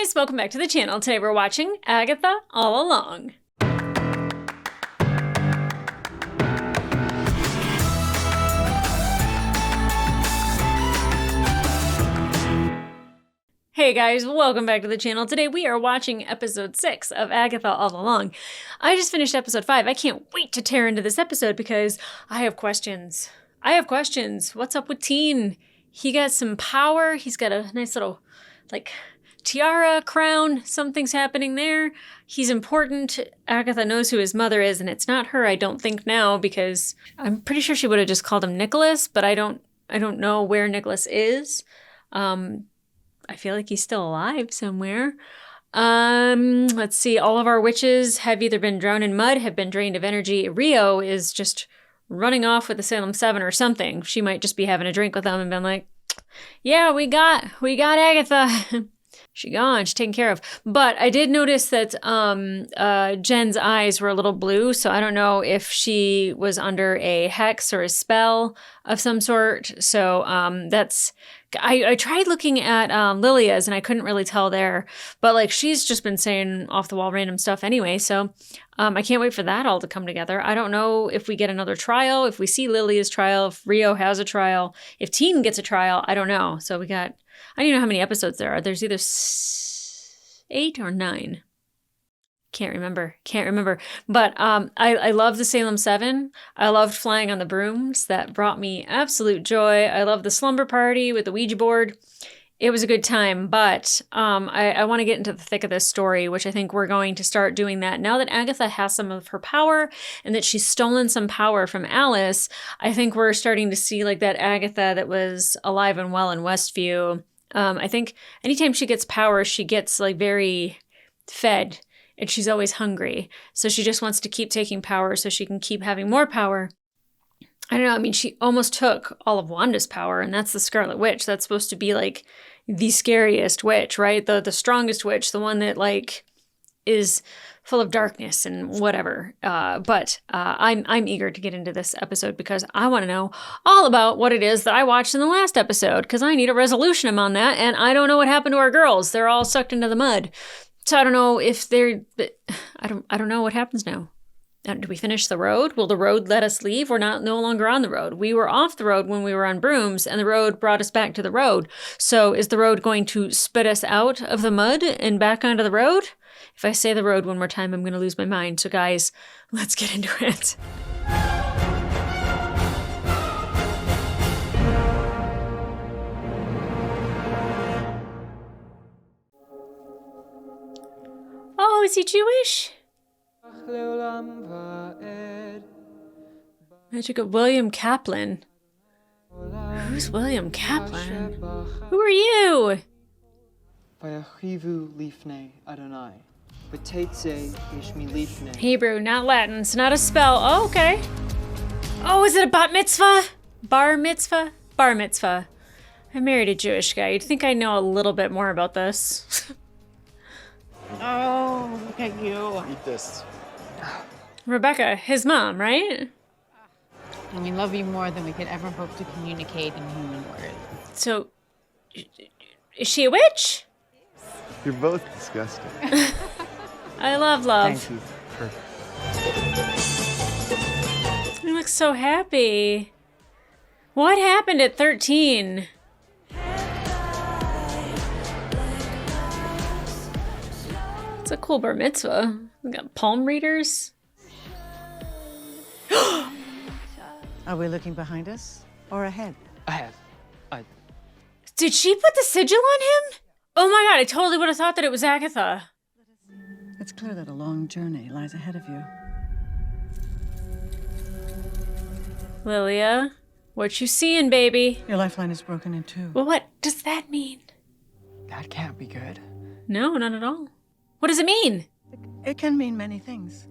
guys, welcome back to the channel. Today we're watching Agatha All Along. Hey guys, welcome back to the channel. Today we are watching episode 6 of Agatha All Along. I just finished episode 5. I can't wait to tear into this episode because I have questions. What's up with Teen? He got some power. He's got a nice little, tiara, crown. Something's happening there. He's important. Agatha knows who his mother is, and it's not her, I don't think now, because I'm pretty sure she would have just called him Nicholas, but I don't know where Nicholas is. I feel like he's still alive somewhere. Let's see. All of our witches have either been drowned in mud, have been drained of energy. Rio is just running off with the Salem 7 or something. She might just be having a drink with them and been like, yeah, we got Agatha. She's gone. She's taken care of. But I did notice that Jen's eyes were a little blue, so I don't know if she was under a hex or a spell of some sort. So that's... I tried looking at Lilia's and I couldn't really tell there, but she's just been saying off the wall random stuff anyway. So I can't wait for that all to come together. I don't know if we get another trial, if we see Lilia's trial, if Rio has a trial, if Teen gets a trial, I don't know. So we got, I don't even know how many episodes there are. There's either 8 or 9. Can't remember. But I love the Salem 7. I loved flying on the brooms. That brought me absolute joy. I love the slumber party with the Ouija board. It was a good time, but I want to get into the thick of this story, which I think we're going to start doing that. Now that Agatha has some of her power and that she's stolen some power from Alice, I think we're starting to see that Agatha that was alive and well in Westview. I think anytime she gets power, she gets very fed. And she's always hungry. So she just wants to keep taking power so she can keep having more power. I don't know. I mean, she almost took all of Wanda's power, and that's the Scarlet Witch. That's supposed to be the scariest witch, right? The strongest witch, the one that is full of darkness and whatever. But I'm eager to get into this episode because I want to know all about what it is that I watched in the last episode, because I need a resolution on that, and I don't know what happened to our girls. They're all sucked into the mud. So I don't know if they're, I don't know what happens now. Do we finish the road? Will the road let us leave? We're no longer on the road. We were off the road when we were on brooms, and the road brought us back to the road. So is the road going to spit us out of the mud and back onto the road? If I say the road one more time, I'm going to lose my mind. So guys, let's get into it. Oh, is he Jewish? Magic of William Kaplan. Who's William Kaplan? Who are you? Hebrew, not Latin. It's not a spell. Oh, okay. Oh, is it a bat mitzvah? Bar mitzvah? Bar mitzvah. I married a Jewish guy. You'd think I know a little bit more about this. Oh, look at you. Eat this. Rebecca, his mom, right? And we love you more than we could ever hope to communicate in human words. So, is she a witch? You're both disgusting. I love love. Thank you. Perfect. You look so happy. What happened at 13? It's a cool bar mitzvah. We got palm readers. Are we looking behind us or ahead? Ahead. Did she put the sigil on him? Oh my god, I totally would have thought that it was Agatha. It's clear that a long journey lies ahead of you. Lilia, what you seeing, baby? Your lifeline is broken in two. Well, what does that mean? That can't be good. No, not at all. What does it mean? It can mean many things.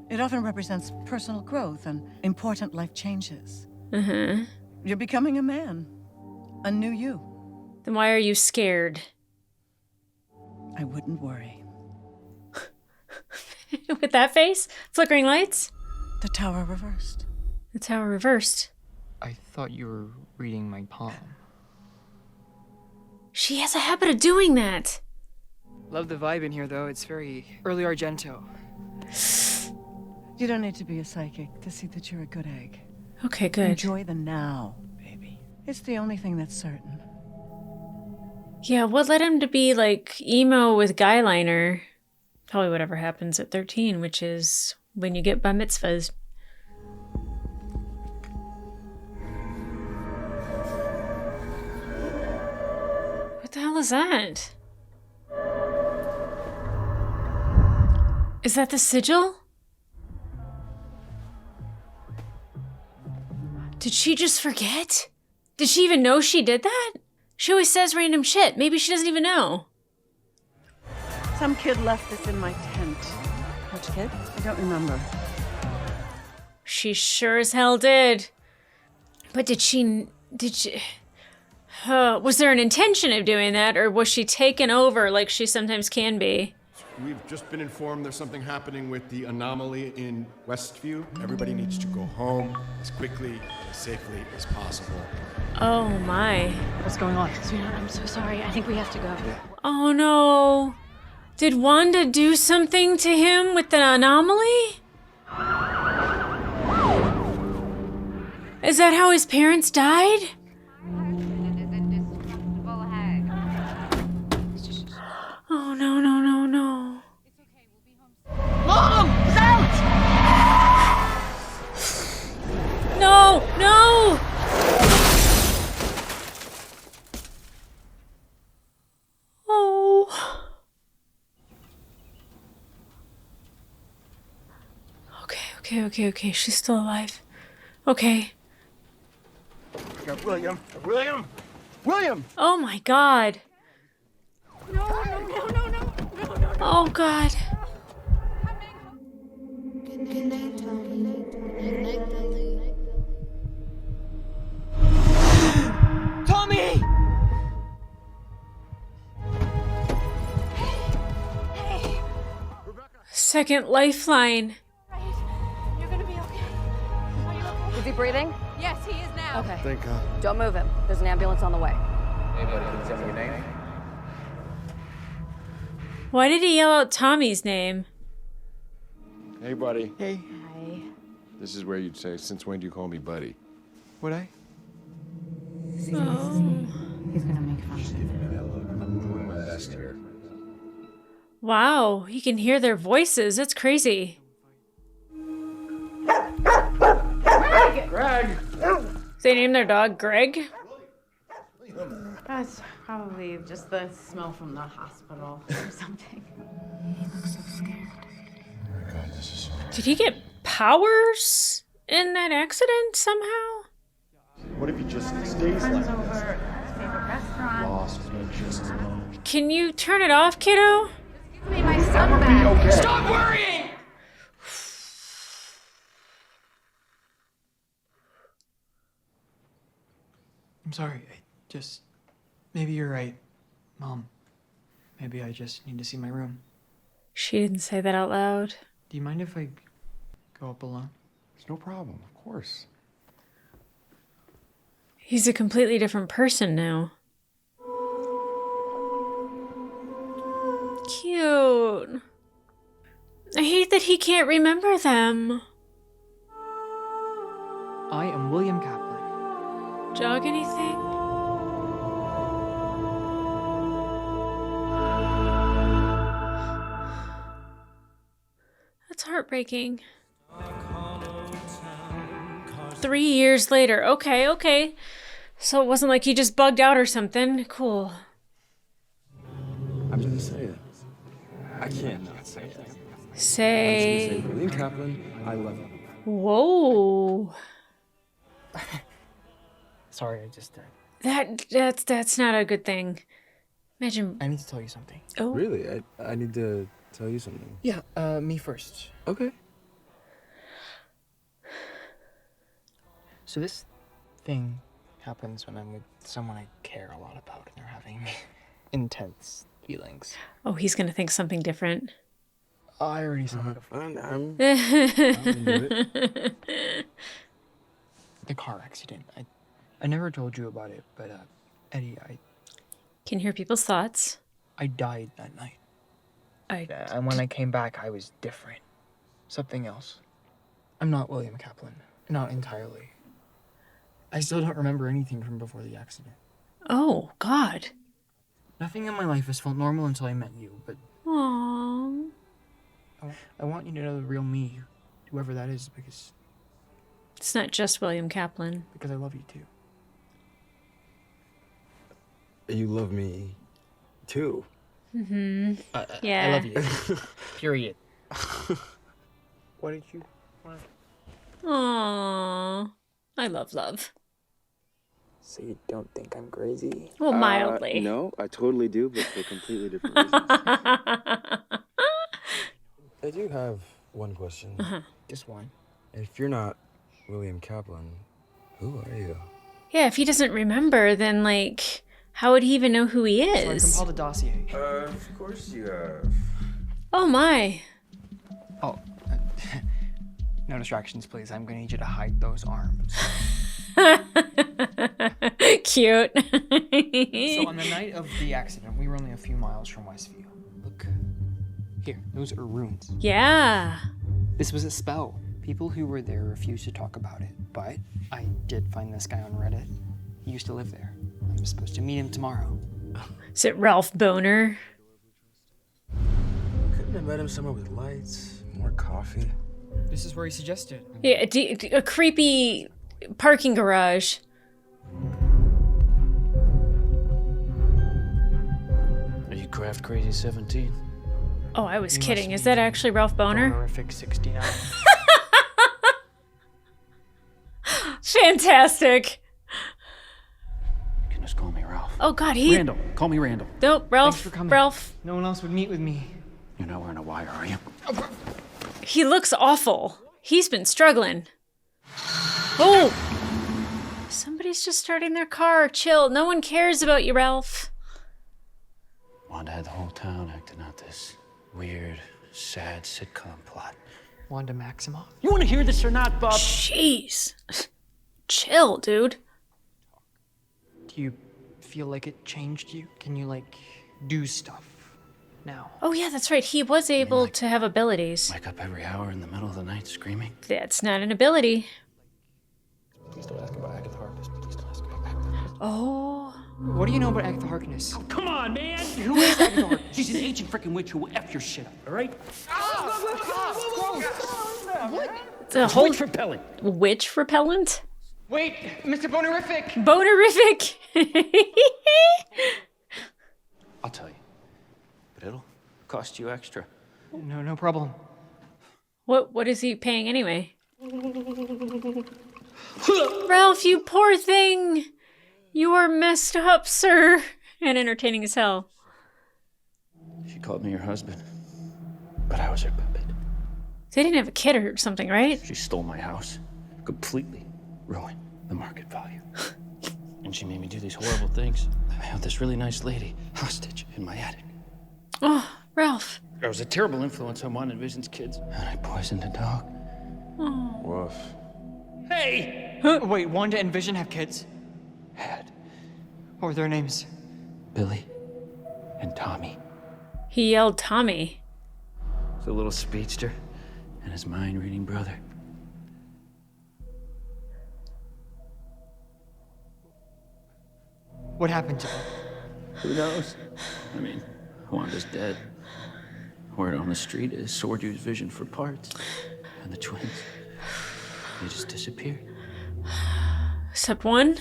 It often represents personal growth and important life changes. Uh-huh. You're becoming a man. A new you. Then why are you scared? I wouldn't worry. With that face? Flickering lights? The tower reversed. The tower reversed. I thought you were reading my palm. She has a habit of doing that. Love the vibe in here, though. It's very early Argento. You don't need to be a psychic to see that you're a good egg. Okay, good. Enjoy the now, baby. It's the only thing that's certain. Yeah, what led him to be like emo with guy liner? Probably whatever happens at 13, which is when you get bar mitzvahs. What the hell is that? Is that the sigil? Did she just forget? Did she even know she did that? She always says random shit. Maybe she doesn't even know. Some kid left this in my tent. Which kid? I don't remember. She sure as hell did. But did she... was there an intention of doing that, or was she taken over like she sometimes can be? We've just been informed there's something happening with the anomaly in Westview. Everybody needs to go home as quickly and as safely as possible. Oh my. What's going on? Sweetheart, I'm so sorry. I think we have to go. Oh no. Did Wanda do something to him with the anomaly? Is that how his parents died? Oh no, no, no, no. Mom! It's out! No, no! Oh. Okay. She's still alive. Okay. William! William! William! Oh my God. No. Oh God. Good night, Tommy. Good night, Billy. Tommy! Second lifeline. You're gonna be okay. Are you okay? Is he breathing? Yes, he is now. Okay. Thank God. Don't move him. There's an ambulance on the way. Hey, buddy, can you tell me your name? Why did he yell out Tommy's name? Hey, buddy. Hey, Hi. This is where you'd say, since when do you call me buddy? would I? He's gonna make fun of it. I'm doing my best here. Wow, you can hear their voices. It's crazy. Greg! They named their dog Greg? That's probably just the smell from the hospital or something. He looks so scared. Oh my God, this is so... Did he get powers in that accident somehow? What if he just stays like Friends this? over at his favorite restaurant. Lost, anxious. Can you turn it off, kiddo? Give me my son back. Okay. Stop worrying! I'm sorry. Maybe you're right, Mom. Maybe I just need to see my room. She didn't say that out loud. Do you mind if I go up alone? It's no problem, of course. He's a completely different person now. Cute. I hate that he can't remember them. I am William Kaplan. Jog anything? That's heartbreaking. 3 years later. Okay. So it wasn't like he just bugged out or something. Cool. I'm gonna say it. I can't not say it. Say. William Kaplan, I love you. Whoa. Sorry, I just... That's not a good thing. Imagine. I need to tell you something. Oh. Really? I need to tell you something. Yeah, me first. Okay. So this thing happens when I'm with someone I care a lot about and they're having intense feelings. Oh, he's gonna think something different. I already saw it before. I'm The car accident. I never told you about it, but Eddie, Can hear people's thoughts. I died that night. And when I came back, I was different. Something else. I'm not William Kaplan. Not entirely. I still don't remember anything from before the accident. Oh, God. Nothing in my life has felt normal until I met you, but Aww. I want you to know the real me, whoever that is, because It's not just William Kaplan. I love you too. You love me, too. Mm-hmm. Yeah. I love you. Period. What did you want? Aww. I love love. So you don't think I'm crazy? Well, mildly. No, I totally do, but for completely different reasons. I do have one question. Just one. If you're not William Kaplan, who are you? Yeah, if he doesn't remember, then, like, how would he even know who he So I is? compiled a dossier. Of course you have. Oh, my. Oh, no distractions, please. I'm gonna need you to hide those arms. Cute. So on the night of the accident, we were only a few miles from Westview. Look, here, those are runes. Yeah. This was a spell. People who were there refused to talk about it, but I did find this guy on Reddit. He used to live there. I'm supposed to meet him tomorrow. Is it Ralph Boner? Couldn't have met him somewhere with lights, more coffee. This is where he suggested. Yeah, a creepy parking garage. Are you craft crazy 17? Oh, I was You kidding. must Is that be actually Ralph Boner? Bonerific 69. Fantastic. You can just call me Ralph. Oh, God, he... Randall. Call me Randall. Nope, Ralph. Thanks for coming. Ralph. No one else would meet with me. You're not wearing a wire, are you? He looks awful. He's been struggling. Oh! Somebody's just starting their car. Chill. No one cares about you, Ralph. Wanda had the whole town acting out this weird, sad sitcom plot. Wanda Maximoff. You want to hear this or not, Bob? Jeez. Chill, dude. Do you feel like it changed you? Can you, like, do stuff now? Oh, yeah, that's right. He was able to have abilities. Wake up every hour in the middle of the night screaming? That's not an ability. Please don't ask about Agatha Harkness. Please don't ask about Agatha Harkness. Oh. What do you know about Agatha Harkness? Come on, man! Who is Agatha Harkness? She's an ancient freaking witch who will F your shit up, all right? The whole Witch repellent. witch repellent? Wait, Mr. Bonerific! Bonerific! I'll tell you. But it'll cost you extra. No problem. What is he paying anyway? Ralph, you poor thing! You are messed up, sir. And entertaining as hell. She called me her husband. But I was her puppet. They didn't have a kid or something, right? She stole my house. Completely ruined the market value. And she made me do these horrible things. I had this really nice lady hostage in my attic. Oh, Ralph. I was a terrible influence on Wanda and Vision's kids. And I poisoned a dog. Oh. Woof. Hey! Wait, Wanda and Vision have kids? Had What were their names? Billy and Tommy. He yelled Tommy. The little speedster and his mind-reading brother. What happened to them? Who knows? I mean, Wanda's dead. Word on the street is Sword used Vision for parts. And the twins, they just disappeared. Except one?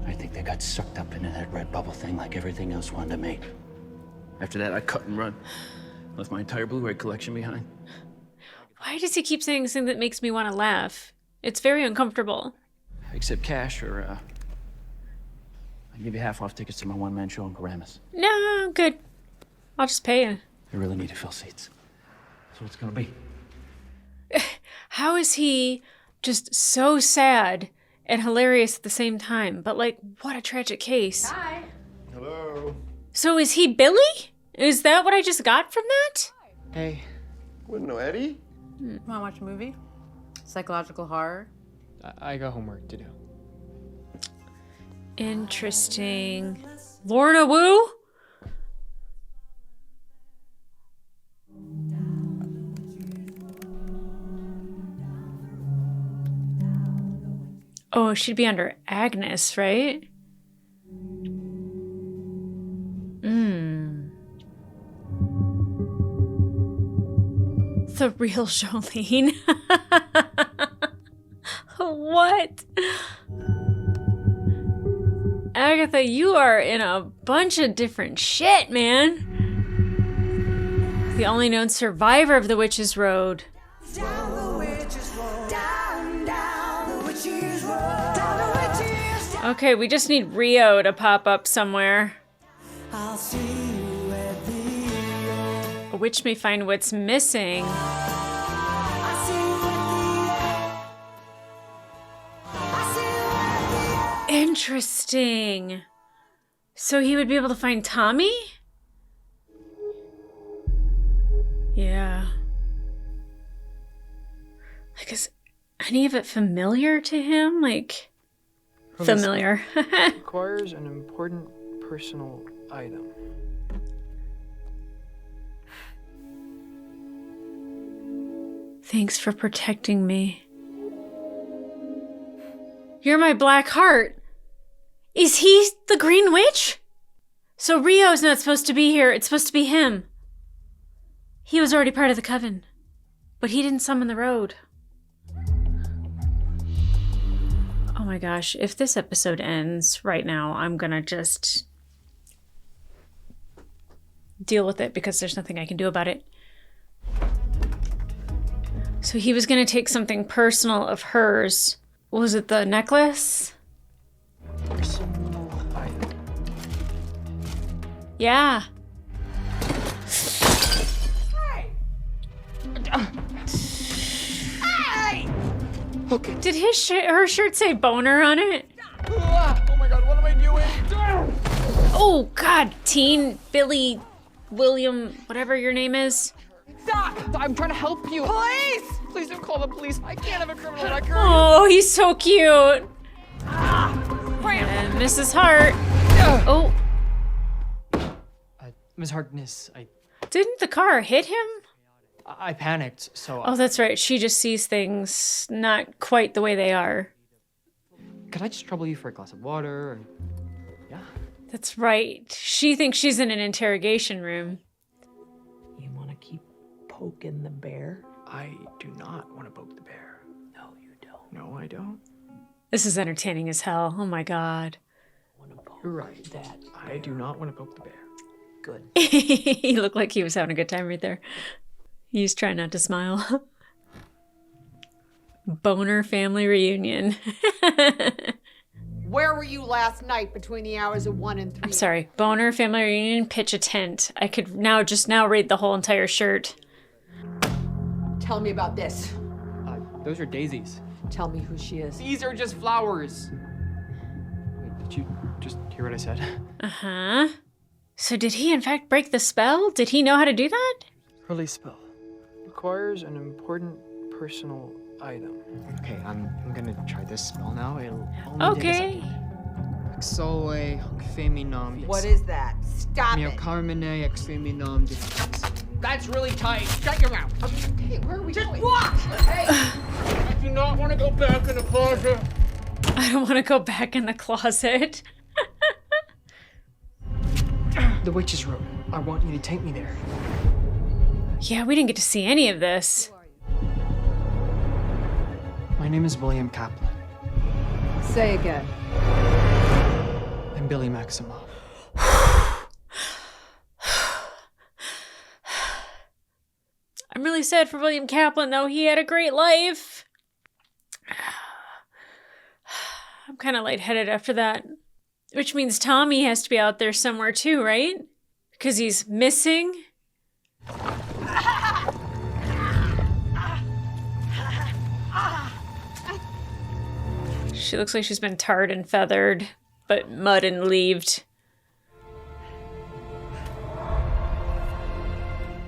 I think they got sucked up into that red bubble thing like everything else Wanda made. After that, I cut and run. Left my entire Blu-ray collection behind. Why does he keep saying something that makes me want to laugh? It's very uncomfortable. Except cash, or, I give you half off tickets to my one-man show in Paramus. No, I'm good. I'll just pay you. I really need to fill seats. That's what it's gonna be. How is he just so sad and hilarious at the same time? But, like, what a tragic case. Hi. Hello. So is he Billy? Is that what I just got from that? Hey. Wouldn't know Eddie? Wanna watch a movie? Psychological horror? I got homework to do. Interesting. Lorna Wu? Oh, she'd be under Agnes, right? The real Jolene. What? Agatha, you are in a bunch of different shit, man. The only known survivor of the Witch's Road. Okay, we just need Rio to pop up somewhere. A witch may find what's missing. Interesting. So he would be able to find Tommy? Yeah. Like, is any of it familiar to him? Like, familiar. Requires an important personal item. Thanks for protecting me. You're my black heart. Is he the Green Witch? So Rio's not supposed to be here. It's supposed to be him. He was already part of the coven. But he didn't summon the road. Oh my gosh. If this episode ends right now, I'm gonna just deal with it because there's nothing I can do about it. So he was gonna take something personal of hers. Was it the necklace? Personal item. Yeah. Hey! Okay. Did her shirt say boner on it? Oh my god, what am I doing? Oh god, teen Billy William, whatever your name is. Stop! I'm trying to help you. Police! Please don't call the police. I can't have a criminal record. Oh, he's so cute. And Mrs. Hart. Oh. Ms. Harkness, Didn't the car hit him? I panicked, so... Oh, that's right. She just sees things not quite the way they are. Could I just trouble you for a glass of water? Or... Yeah. That's right. She thinks she's in an interrogation room. You want to keep poking the bear? I do not want to poke the bear. No, you don't. No, I don't. This is entertaining as hell. Oh my god. You're right. I do not want to poke the bear. Good. He looked like he was having a good time right there. He's trying not to smile. Boner family reunion. Where were you last night between the hours of 1 and 3? I'm sorry. Boner family reunion, pitch a tent. I could now read the whole entire shirt. Tell me about this. Those are daisies. Tell me who she is. These are just flowers. Wait, did you just hear what I said? Uh-huh. So did he in fact break the spell? Did he know how to do that? Release spell. Requires an important personal item. Okay, I'm gonna try this spell now. It'll only take a second. Exole, feminam. What is that? Stop Mio it. carmine, ex feminam. That's really tight. Shut your mouth. Okay, where are we going? Walk! Hey! I do not want to go back in the closet. I don't want to go back in the closet. The Witch's Road. I want you to take me there. Yeah, we didn't get to see any of this. My name is William Kaplan. Say again. I'm Billy Maximoff. I'm really sad for William Kaplan, though. He had a great life. I'm kind of lightheaded after that. Which means Tommy has to be out there somewhere too, right? Because he's missing. She looks like she's been tarred and feathered, but mud and leaved.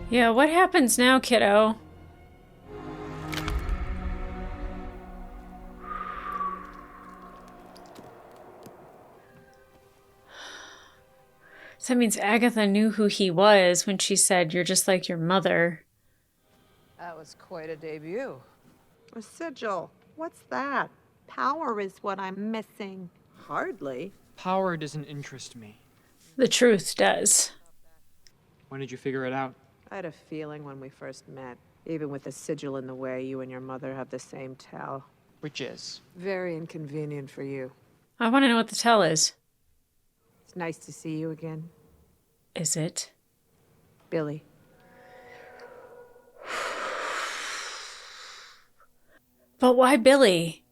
Yeah, what happens now, kiddo? So that means Agatha knew who he was when she said, "You're just like your mother." That was quite a debut. A sigil. What's that? Power is what I'm missing. Hardly. Power doesn't interest me. The truth does. When did you figure it out? I had a feeling when we first met. Even with the sigil in the way, you and your mother have the same tell. Which is? Very inconvenient for you. I want to know what the tell is. It's nice to see you again. Is it? Billy. But why Billy?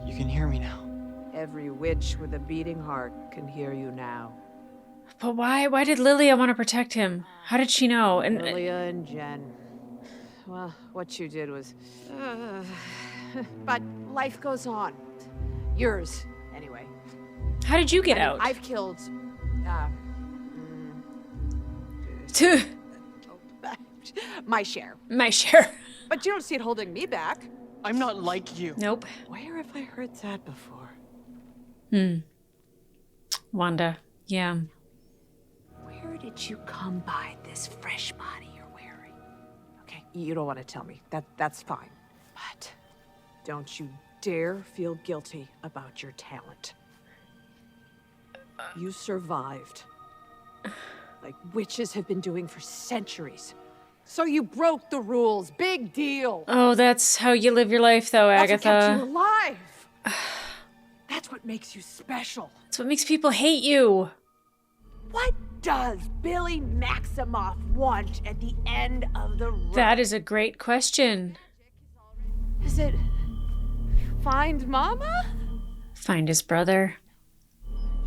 You can hear me now. Every witch with a beating heart can hear you now. But why? Why did Lilia want to protect him? How did she know? And Lilia and Jen. Well, what you did was... but life goes on. Yours, anyway. How did you get out? I've killed... my share. My share. But you don't see it holding me back. I'm not like you. Nope. Where have I heard that before? Wanda. Yeah. Where did you come by this fresh body you're wearing? Okay, you don't want to tell me. That's fine. But don't you dare feel guilty about your talent. You survived. Like witches have been doing for centuries. So you broke the rules. Big deal. Oh, that's how you live your life, though, Agatha. That's what kept you alive. That's what makes you special. That's what makes people hate you. What does Billy Maximoff want at the end of the road? That is a great question. Is it find Mama? Find his brother.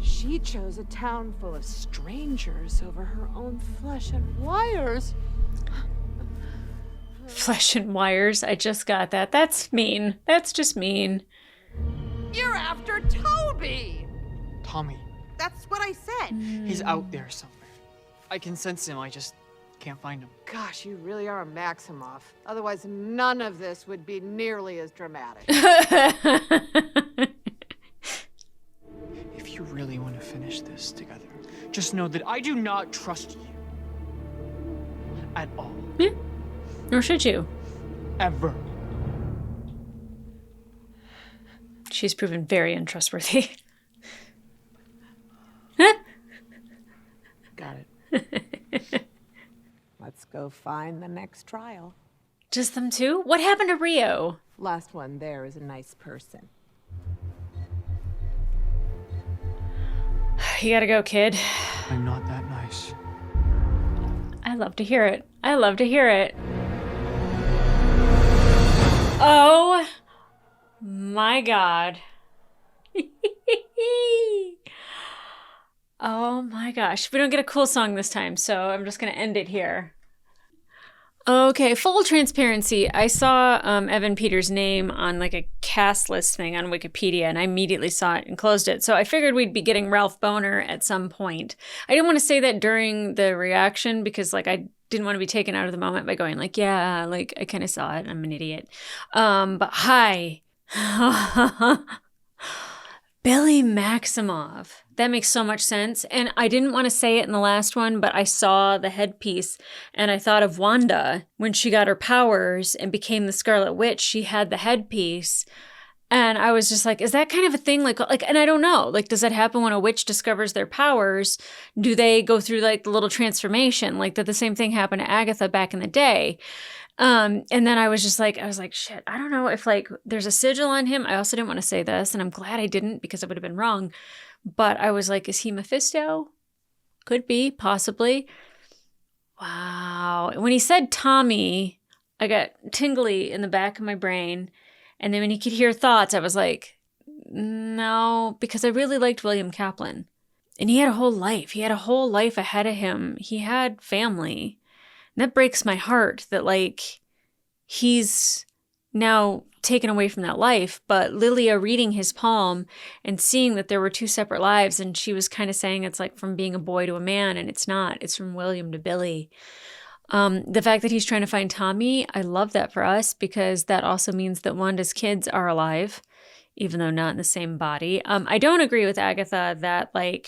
She chose a town full of strangers over her own flesh and wires. Flesh and wires. I just got that. That's mean. That's just mean. You're after Toby! Tommy. That's what I said. He's out there somewhere. I can sense him, I just can't find him. Gosh, you really are a Maximoff. Otherwise, none of this would be nearly as dramatic. If you really want to finish this together, just know that I do not trust you. At all. Yeah. Nor should you. Ever. She's proven very untrustworthy. Got it. Let's go find the next trial. Just them two? What happened to Rio? Last one there is a nice person. You gotta go, kid. I'm not that nice. I love to hear it. I love to hear it. Oh my God. Oh my gosh. We don't get a cool song this time, so I'm just going to end it here. Okay, full transparency. I saw Evan Peters' name on like a cast list thing on Wikipedia, and I immediately saw it and closed it. So I figured we'd be getting Ralph Boner at some point. I didn't want to say that during the reaction because like I didn't want to be taken out of the moment by going like, yeah, like I kind of saw it. I'm an idiot. But hi. Billy Maximoff. That makes so much sense. And I didn't want to say it in the last one, but I saw the headpiece and I thought of Wanda when she got her powers and became the Scarlet Witch. She had the headpiece. And I was just like, is that kind of a thing? Like, and I don't know. Like, does that happen when a witch discovers their powers? Do they go through like the little transformation? Like, did the same thing happen to Agatha back in the day? And then I was like, shit, I don't know if like there's a sigil on him. I also didn't want to say this, and I'm glad I didn't because it would have been wrong. But I was like, is he Mephisto? Could be, possibly. Wow. When he said Tommy, I got tingly in the back of my brain. And then when he could hear thoughts, I was like, no, because I really liked William Kaplan. And he had a whole life. He had a whole life ahead of him. He had family. And that breaks my heart that like he's now taken away from that life. But Lilia reading his palm and seeing that there were two separate lives, and she was kind of saying it's like from being a boy to a man, and it's not. It's from William to Billy. The fact that he's trying to find Tommy, I love that for us because that also means that Wanda's kids are alive, even though not in the same body. I don't agree with Agatha that that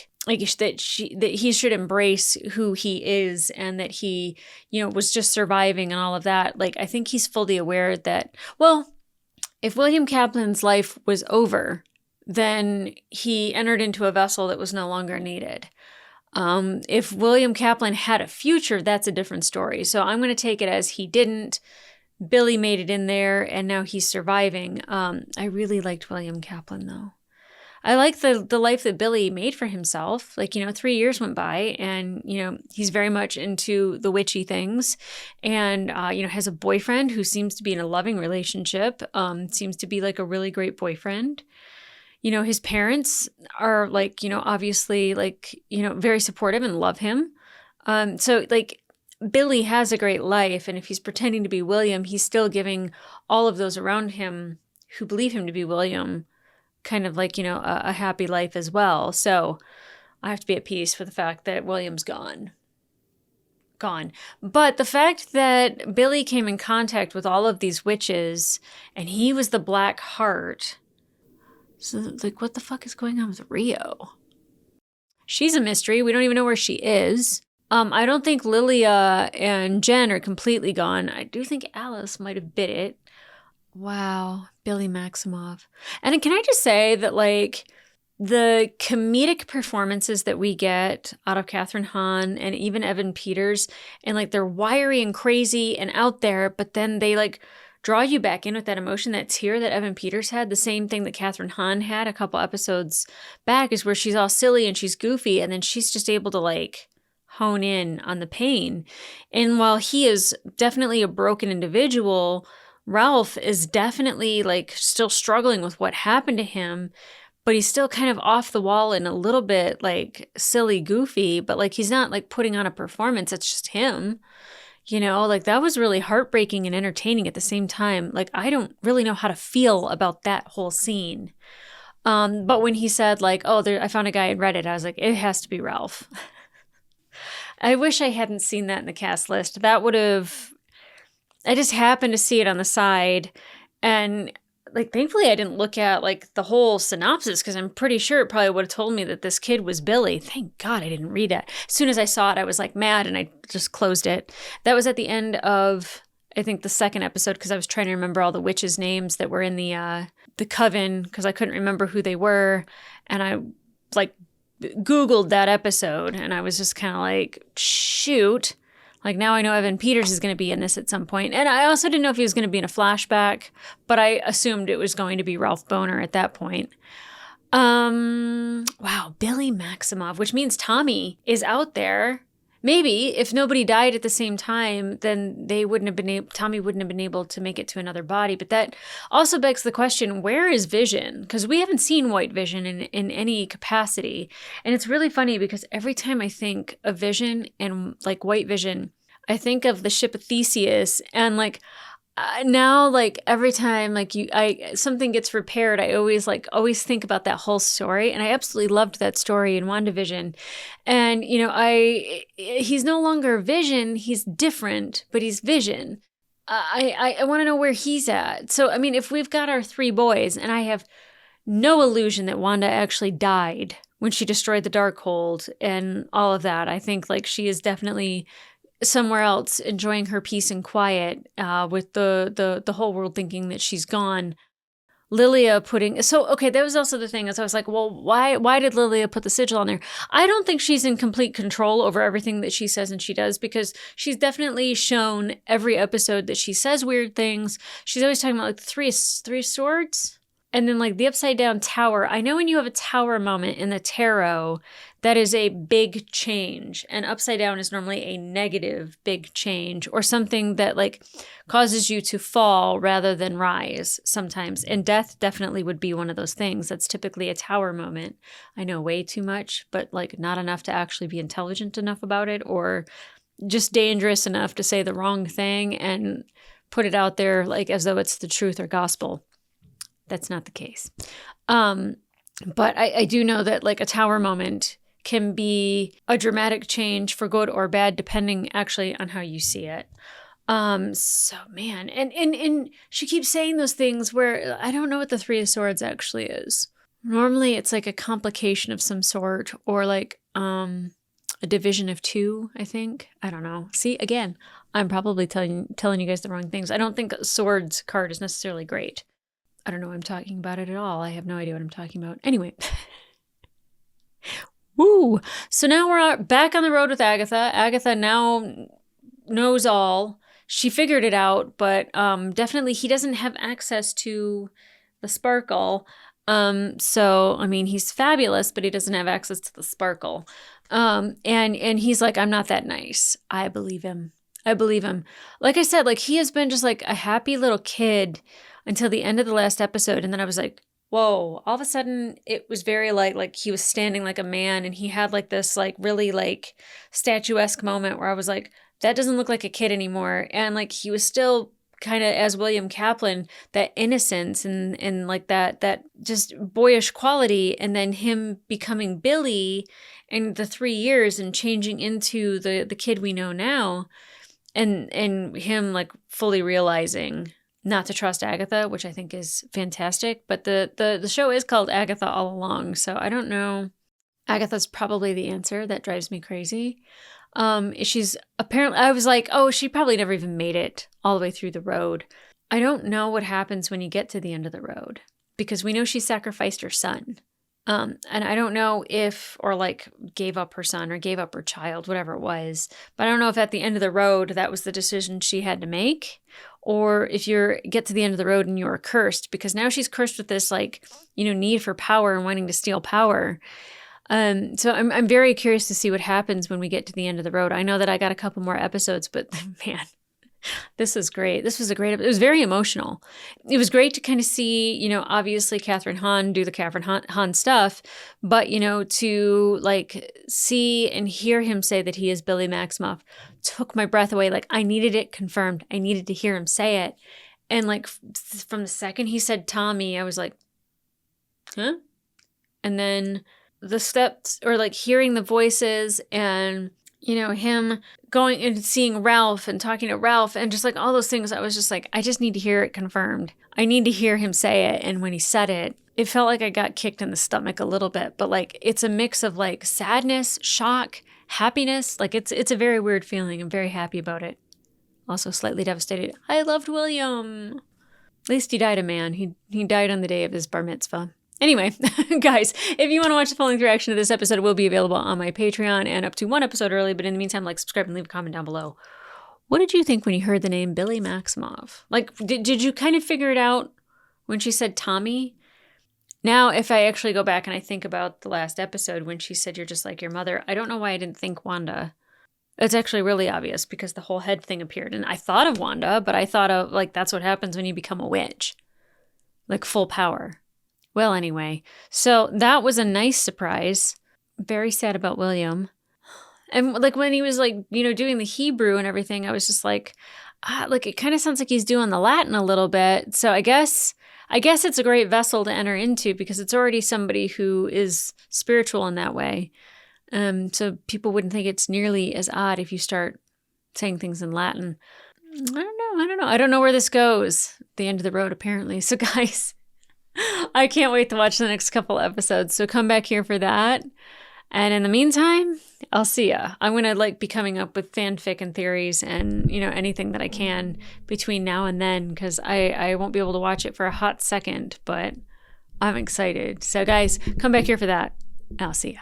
he should embrace who he is and that he, was just surviving and all of that. Like, I think he's fully aware that, well, if William Kaplan's life was over, then he entered into a vessel that was no longer needed. If William Kaplan had a future, that's a different story. So I'm going to take it as he didn't. Billy made it in there, and now he's surviving. I really liked William Kaplan, though. I like the life that Billy made for himself. 3 years went by, and, he's very much into the witchy things, and, has a boyfriend who seems to be in a loving relationship, seems to be like a really great boyfriend. His parents are obviously very supportive and love him. So Billy has a great life, and if he's pretending to be William, he's still giving all of those around him who believe him to be William kind of a happy life as well. So I have to be at peace with the fact that William's gone. But the fact that Billy came in contact with all of these witches, and he was the Black Heart. So, what the fuck is going on with Rio? She's a mystery. We don't even know where she is. I don't think Lilia and Jen are completely gone. I do think Alice might have bit it. Wow, Billy Maximoff. And can I just say that, the comedic performances that we get out of Kathryn Hahn and even Evan Peters, and, they're wiry and crazy and out there, but then they, draw you back in with that emotion, that tear that Evan Peters had, the same thing that Kathryn Hahn had a couple episodes back, is where she's all silly and she's goofy, and then she's just able to, hone in on the pain. And while he is definitely a broken individual, Ralph is definitely still struggling with what happened to him, but he's still kind of off the wall and a little bit silly, goofy, but he's not putting on a performance. It's just him, that was really heartbreaking and entertaining at the same time. I don't really know how to feel about that whole scene. But when he said I found a guy in Reddit, I was like, it has to be Ralph. I wish I hadn't seen that in the cast list. That would have, I just happened to see it on the side, and thankfully I didn't look at the whole synopsis, because I'm pretty sure it probably would have told me that this kid was Billy. Thank God I didn't read that. As soon as I saw it, I was mad, and I just closed it. That was at the end of, I think, the second episode, because I was trying to remember all the witches' names that were in the coven, because I couldn't remember who they were, and I Googled that episode, and I was just kind of shoot. Now I know Evan Peters is going to be in this at some point. And I also didn't know if he was going to be in a flashback, but I assumed it was going to be Ralph Boner at that point. Wow, Billy Maximoff, which means Tommy is out there. Maybe if nobody died at the same time, then Tommy wouldn't have been able to make it to another body. But that also begs the question, where is Vision? Because we haven't seen White Vision in any capacity. And it's really funny, because every time I think of Vision and White Vision, I think of the ship of Theseus, and now every time something gets repaired, I always think about that whole story, and I absolutely loved that story in WandaVision. And he's no longer Vision, he's different, but he's Vision. I want to know where he's at. So if we've got our three boys, and I have no illusion that Wanda actually died when she destroyed the Darkhold and all of that, I think she is definitely somewhere else enjoying her peace and quiet, with the whole world thinking that she's gone. Lilia that was also the thing, is I was well, why did Lilia put the sigil on there? I don't think she's in complete control over everything that she says and she does, because she's definitely shown every episode that she says weird things. She's always talking about three swords, and then the upside down tower. I know when you have a tower moment in the tarot, that is a big change, and upside down is normally a negative big change, or something that causes you to fall rather than rise sometimes. And death definitely would be one of those things. That's typically a tower moment. I know way too much, but not enough to actually be intelligent enough about it, or just dangerous enough to say the wrong thing and put it out there as though it's the truth or gospel. That's not the case. But I do know that a tower moment can be a dramatic change for good or bad, depending actually on how you see it. So man, and she keeps saying those things where I don't know what the Three of Swords actually is. Normally it's a complication of some sort, or a division of two, I think. I don't know. See, again, I'm probably telling you guys the wrong things. I don't think a swords card is necessarily great. I don't know what I'm talking about it at all. I have no idea what I'm talking about. Anyway. Woo! So now we're back on the road with Agatha. Agatha now knows all. She figured it out, but definitely he doesn't have access to the sparkle. So, I mean, he's fabulous, but he doesn't have access to the sparkle. And he's like, I'm not that nice. I believe him. I believe him. Like I said, like he has been just like a happy little kid until the end of the last episode. And then I was like, whoa, all of a sudden it was very like he was standing like a man, and he had like this like really like statuesque moment where I was like, that doesn't look like a kid anymore. And like he was still kind of, as William Kaplan, that innocence and like that just boyish quality, and then him becoming Billy in the 3 years and changing into the kid we know now, and him like fully realizing not to trust Agatha, which I think is fantastic. But the show is called Agatha All Along, so I don't know. Agatha's probably the answer. That drives me crazy. She's apparently, I was like, oh, she probably never even made it all the way through the road. I don't know what happens when you get to the end of the road, because we know she sacrificed her son. And I don't know if, or like gave up her son or gave up her child, whatever it was, but I don't know if at the end of the road, that was the decision she had to make, or if you get to the end of the road and you're cursed, because now she's cursed with this like, need for power and wanting to steal power. So I'm very curious to see what happens when we get to the end of the road. I know that I got a couple more episodes, but man, this is great. This was a great, it was very emotional. It was great to kind of see, obviously Catherine Hahn do the Catherine Hahn stuff, but, to like see and hear him say that he is Billy Maximoff took my breath away. Like I needed it confirmed. I needed to hear him say it. And like from the second he said Tommy, I was like, huh? And then the steps, or like hearing the voices, and him going and seeing Ralph and talking to Ralph and just like all those things, I was just like, I just need to hear it confirmed. I need to hear him say it. And when he said it, it felt like I got kicked in the stomach a little bit, but like it's a mix of like sadness, shock, happiness. Like it's a very weird feeling. I'm very happy about it. Also slightly devastated. I loved William. At least he died a man. He died on the day of his bar mitzvah. Anyway, guys, if you want to watch the full-length reaction to this episode, it will be available on my Patreon and up to one episode early. But in the meantime, like, subscribe and leave a comment down below. What did you think when you heard the name Billy Maximoff? Like, did you kind of figure it out when she said Tommy? Now, if I actually go back and I think about the last episode when she said, you're just like your mother, I don't know why I didn't think Wanda. It's actually really obvious because the whole head thing appeared. And I thought of Wanda, but I thought of, like, that's what happens when you become a witch. Like, full power. Well, anyway, so that was a nice surprise. Very sad about William. And like when he was like, doing the Hebrew and everything, I was just like it kind of sounds like he's doing the Latin a little bit. So I guess it's a great vessel to enter into because it's already somebody who is spiritual in that way. So people wouldn't think it's nearly as odd if you start saying things in Latin. I don't know. I don't know where this goes. The end of the road, apparently. So guys, I can't wait to watch the next couple episodes. So come back here for that. And in the meantime, I'll see ya. I'm going to be coming up with fanfic and theories and, anything that I can between now and then, because I won't be able to watch it for a hot second, but I'm excited. So guys, come back here for that. I'll see ya.